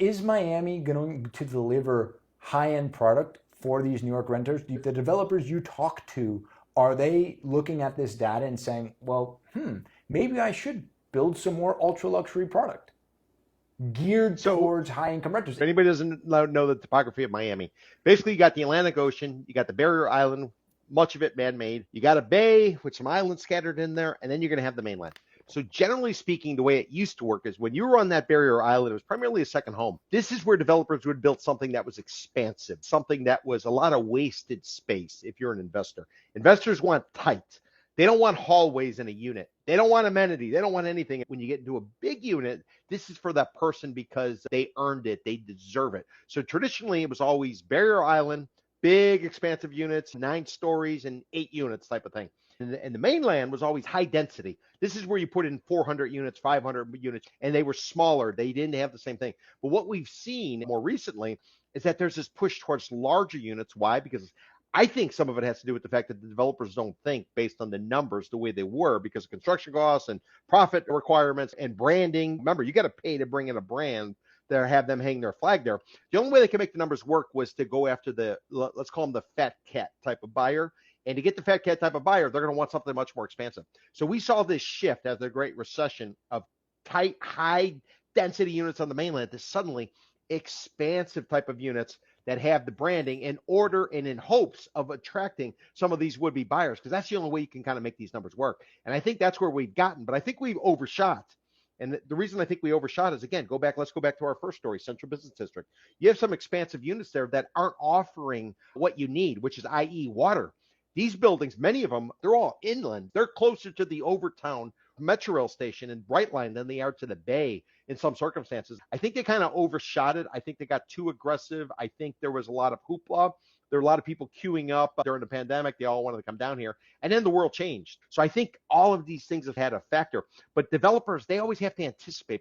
Is Miami going to deliver high-end product for these New York renters? The developers you talk to, are they looking at this data and saying, well, maybe I should build some more ultra luxury product geared So towards high income renters? if anybody doesn't know the topography of Miami, basically you got the Atlantic Ocean, you got the Barrier Island, much of it man-made. You got a bay with some islands scattered in there, and then you're going to have the mainland. So generally speaking, the way it used to work is when you were on that Barrier Island, it was primarily a second home. This is where developers would build something that was expansive, something that was a lot of wasted space if you're an investor. Investors want tight. They don't want hallways in a unit. They don't want amenity. They don't want anything. When you get into a big unit, this is for that person because they earned it. They deserve it. So traditionally, it was always Barrier Island, big expansive units, 9 stories and 8 units type of thing. And the mainland was always high density. This is where you put in 400 units, 500 units, and they were smaller. They didn't have the same thing. But what we've seen more recently is that there's this push towards larger units. Why? Because I think some of it has to do with the fact that the developers don't think based on the numbers the way they were because of construction costs and profit requirements and branding. Remember, you got to pay to bring in a brand there, have them hang their flag there. The only way they can make the numbers work was to go after the, let's call them the fat cat type of buyer. And to get the fat cat type of buyer, they're going to want something much more expansive. So we saw this shift as the Great Recession of tight, high density units on the mainland to suddenly expansive type of units that have the branding in order and in hopes of attracting some of these would-be buyers, because that's the only way you can kind of make these numbers work. And I think that's where we've gotten, but I think we've overshot. And the reason I think we overshot is, again, let's go back to our first story, Central Business District. You have some expansive units there that aren't offering what you need, which is i.e. water. These buildings, many of them, they're all inland. They're closer to the Overtown Metro Rail station and Brightline than they are to the Bay in some circumstances. I think they kind of overshot it. I think they got too aggressive. I think there was a lot of hoopla. There were a lot of people queuing up during the pandemic. They all wanted to come down here. And then the world changed. So I think all of these things have had a factor. But developers, they always have to anticipate.